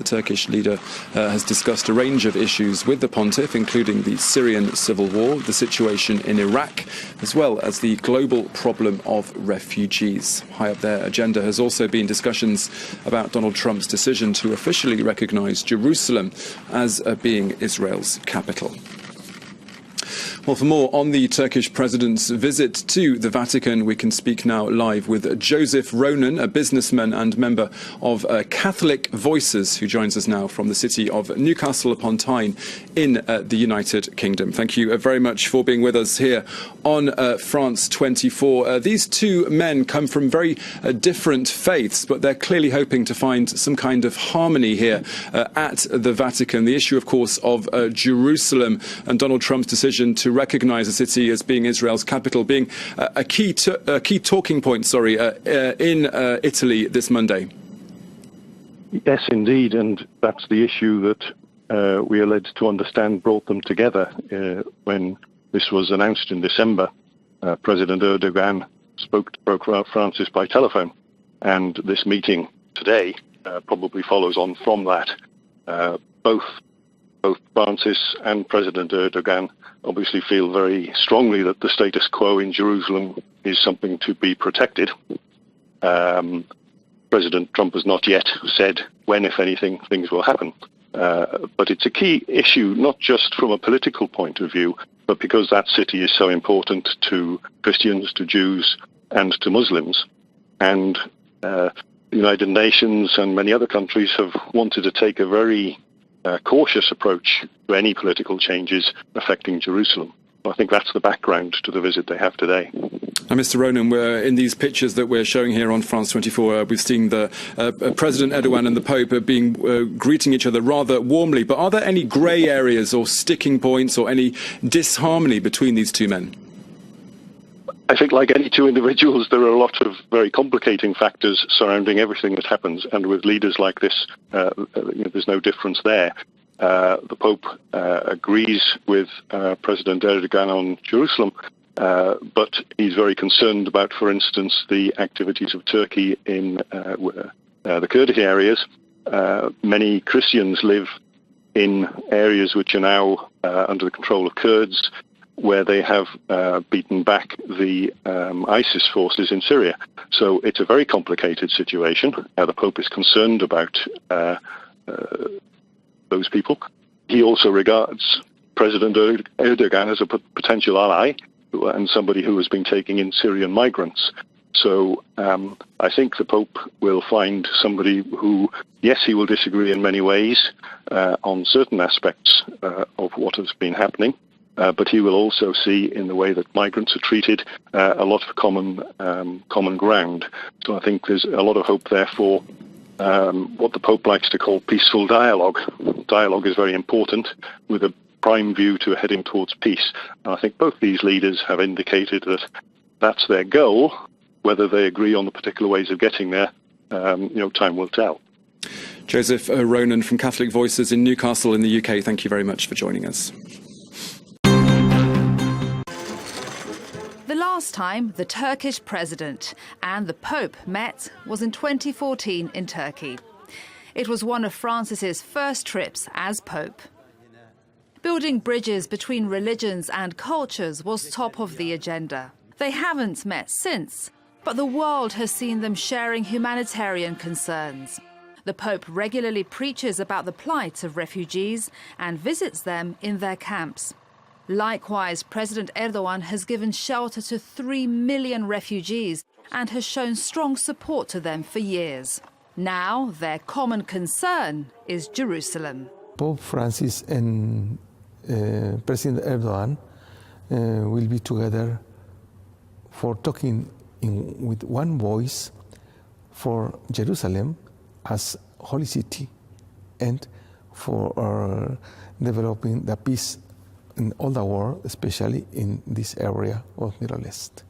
Turkish leader has discussed a range of issues with the pontiff, including the Syrian civil war, the situation in Iraq, as well as the global problem of refugees. High up their agenda has also been discussions about Donald Trump's decision to officially recognise Jerusalem as being Israel's capital. Well, for more on the Turkish president's visit to the Vatican, we can speak now live with Joseph Ronan, a businessman and member of Catholic Voices, who joins us now from the city of Newcastle upon Tyne in the United Kingdom. Thank you very much for being with us here on France 24. These two men come from very different faiths, but they're clearly hoping to find some kind of harmony here at the Vatican. The issue, of course, of Jerusalem and Donald Trump's decision to recognise the city as being Israel's capital being a key talking point, in Italy this Monday. Yes, indeed, and that's the issue that we are led to understand brought them together. When this was announced in December, President Erdogan spoke to Pope Francis by telephone, and this meeting today probably follows on from that. Both Francis and President Erdogan obviously feel very strongly that the status quo in Jerusalem is something to be protected. President Trump has not yet said when, if anything, things will happen. But it's a key issue, not just from a political point of view, but because that city is so important to Christians, to Jews, and to Muslims. And the United Nations and many other countries have wanted to take a very cautious approach to any political changes affecting Jerusalem. I think that's the background to the visit they have today. Now, Mr. Ronan, we're in these pictures that we're showing here on France 24. We've seen the President Erdogan and the Pope greeting each other rather warmly. But are there any grey areas or sticking points or any disharmony between these two men? I think, like any two individuals, there are a lot of very complicating factors surrounding everything that happens. And with leaders like this, there's no difference there. The Pope agrees with President Erdogan on Jerusalem, but he's very concerned about, for instance, the activities of Turkey in the Kurdish areas. Many Christians live in areas which are now under the control of Kurds, where they have beaten back the ISIS forces in Syria. So it's a very complicated situation. The Pope is concerned about those people. He also regards President Erdogan as a potential ally and somebody who has been taking in Syrian migrants. So I think the Pope will find somebody who, yes, he will disagree in many ways on certain aspects of what has been happening, but he will also see in the way that migrants are treated a lot of common ground. So I think there's a lot of hope there for what the Pope likes to call peaceful dialogue. Dialogue is very important, with a prime view to heading towards peace. And I think both these leaders have indicated that that's their goal. Whether they agree on the particular ways of getting there, time will tell. Joseph Ronan from Catholic Voices in Newcastle in the UK, thank you very much for joining us. The last time the Turkish president and the Pope met was in 2014 in Turkey. It was one of Francis's first trips as Pope. Building bridges between religions and cultures was top of the agenda. They haven't met since, but the world has seen them sharing humanitarian concerns. The Pope regularly preaches about the plight of refugees and visits them in their camps. Likewise, President Erdogan has given shelter to 3 million refugees and has shown strong support to them for years. Now, their common concern is Jerusalem. Pope Francis and President Erdogan will be together for talking with one voice for Jerusalem as holy city and for developing the peace in all the world, especially in this area of Middle East.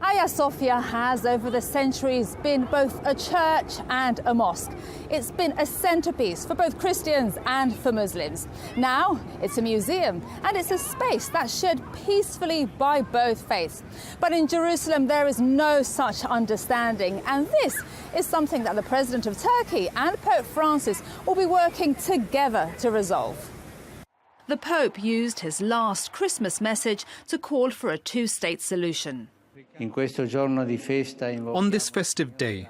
Hay Hagia Sophia has, over the centuries, been both a church and a mosque. It's been a centerpiece for both Christians and for Muslims. Now it's a museum, and it's a space that's shared peacefully by both faiths. But in Jerusalem, there is no such understanding, and this is something that the President of Turkey and Pope Francis will be working together to resolve. The Pope used his last Christmas message to call for a two-state solution. On this festive day,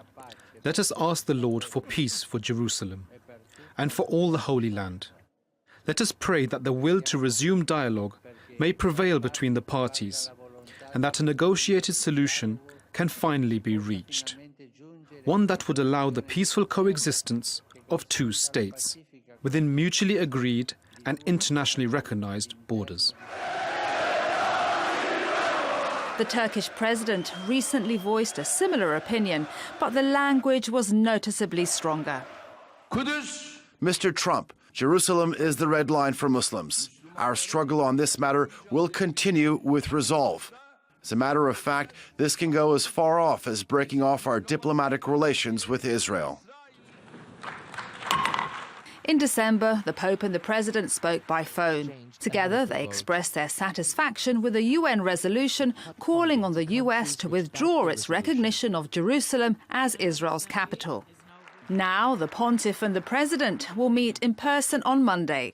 let us ask the Lord for peace for Jerusalem and for all the Holy Land. Let us pray that the will to resume dialogue may prevail between the parties and that a negotiated solution can finally be reached, one that would allow the peaceful coexistence of two states within mutually agreed and internationally recognized borders. The Turkish president recently voiced a similar opinion, but the language was noticeably stronger. Mr. Trump, Jerusalem is the red line for Muslims. Our struggle on this matter will continue with resolve. As a matter of fact, this can go as far off as breaking off our diplomatic relations with Israel. In December, the Pope and the President spoke by phone. Together, they expressed their satisfaction with a UN resolution calling on the US to withdraw its recognition of Jerusalem as Israel's capital. Now, the Pontiff and the President will meet in person on Monday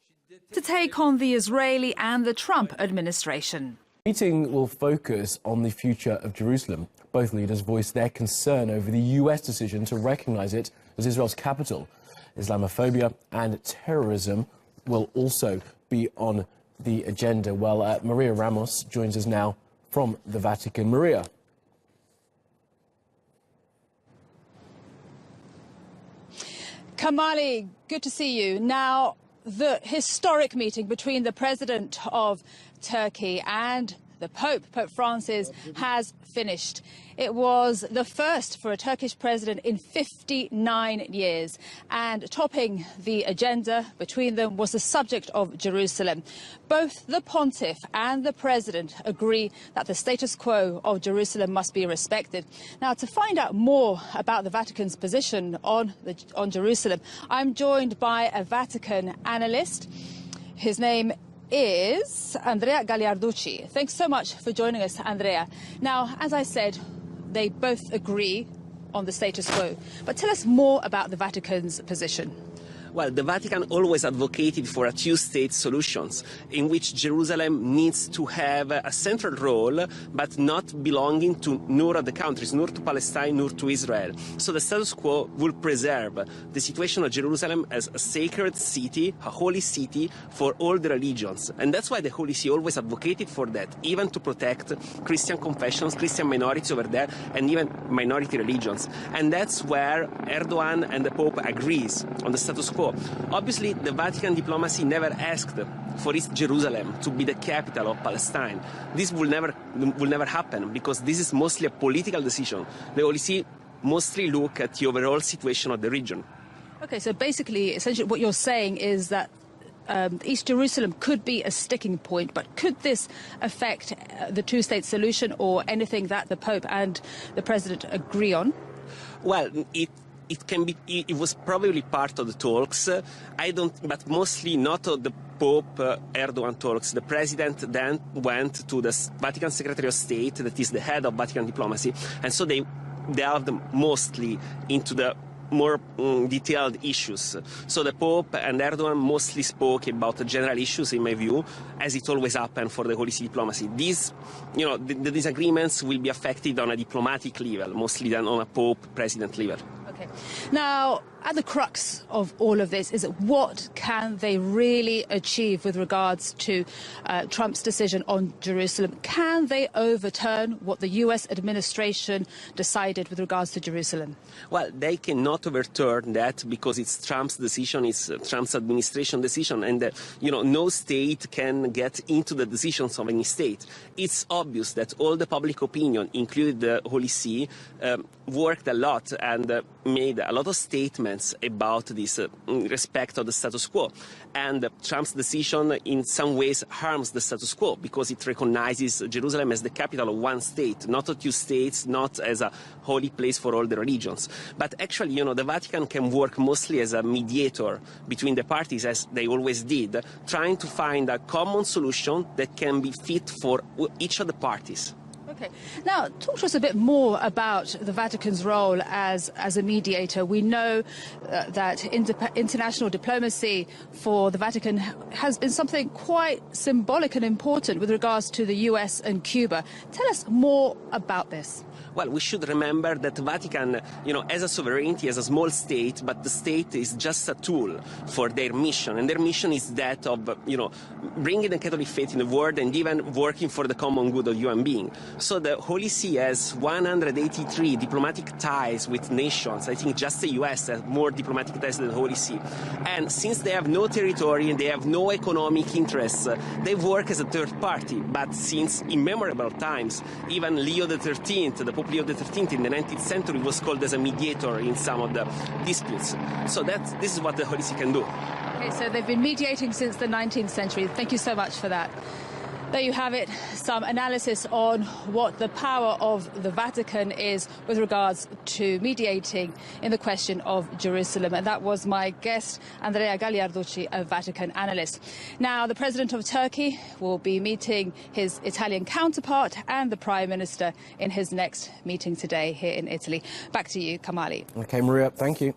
to take on the Israeli and the Trump administration. The meeting will focus on the future of Jerusalem. Both leaders voiced their concern over the US decision to recognize it as Israel's capital. Islamophobia and terrorism will also be on the agenda. Well, Maria Ramos joins us now from the Vatican. Maria. Kamali, good to see you. Now, the historic meeting between the President of Turkey and the Pope Francis, has finished. It was the first for a Turkish president in 59 years, and topping the agenda between them was the subject of Jerusalem. Both the Pontiff and the President agree that the status quo of Jerusalem must be respected. Now, to find out more about the Vatican's position on Jerusalem, I'm joined by a Vatican analyst. His name is Andrea Gagliarducci. Thanks so much for joining us, Andrea. Now, as I said, they both agree on the status quo. But tell us more about the Vatican's position. Well, the Vatican always advocated for a two-state solution in which Jerusalem needs to have a central role, but not belonging to nor of the countries, nor to Palestine, nor to Israel. So the status quo will preserve the situation of Jerusalem as a sacred city, a holy city for all the religions. And that's why the Holy See always advocated for that, even to protect Christian confessions, Christian minorities over there, and even minority religions. And that's where Erdogan and the Pope agrees on the status quo. Obviously, the Vatican diplomacy never asked for East Jerusalem to be the capital of Palestine. This will never happen, because this is mostly a political decision. The Holy See mostly look at the overall situation of the region. Okay, so basically, essentially what you're saying is that East Jerusalem could be a sticking point, but could this affect the two-state solution or anything that the Pope and the President agree on? Well, it can be. It was probably part of the talks. But mostly not of the Pope Erdogan talks. The President then went to the Vatican Secretary of State, that is the head of Vatican diplomacy, and so they delved mostly into the more detailed issues. So the Pope and Erdogan mostly spoke about the general issues, in my view, as it always happened for the Holy See diplomacy. These, the disagreements will be affected on a diplomatic level, mostly than on a Pope-President level. Okay. Now, at the crux of all of this is what can they really achieve with regards to Trump's decision on Jerusalem? Can they overturn what the US administration decided with regards to Jerusalem? Well, they cannot overturn that because it's Trump's decision, it's Trump's administration decision, and no state can get into the decisions of any state. It's obvious that all the public opinion, including the Holy See, worked a lot and made a lot of statements agreements about this respect of the status quo. And Trump's decision in some ways harms the status quo because it recognizes Jerusalem as the capital of one state, not of two states, not as a holy place for all the religions. But actually, the Vatican can work mostly as a mediator between the parties, as they always did, trying to find a common solution that can be fit for each of the parties. Okay. Now, talk to us a bit more about the Vatican's role as a mediator. We know that international diplomacy for the Vatican has been something quite symbolic and important with regards to the US and Cuba. Tell us more about this. Well, we should remember that the Vatican, has a sovereignty as a small state, but the state is just a tool for their mission. And their mission is that of, bringing the Catholic faith in the world and even working for the common good of human beings. So the Holy See has 183 diplomatic ties with nations. I think just the US has more diplomatic ties than the Holy See. And since they have no territory and they have no economic interests, they work as a third party. But since immemorable times, even Leo XIII, the Pope Leo XIII in the 19th century was called as a mediator in some of the disputes. So this is what the Holy See can do. Okay, so they've been mediating since the 19th century. Thank you so much for that. There you have it, some analysis on what the power of the Vatican is with regards to mediating in the question of Jerusalem. And that was my guest, Andrea Gagliarducci, a Vatican analyst. Now, the President of Turkey will be meeting his Italian counterpart and the Prime Minister in his next meeting today here in Italy. Back to you, Kamali. Okay, Maria, thank you.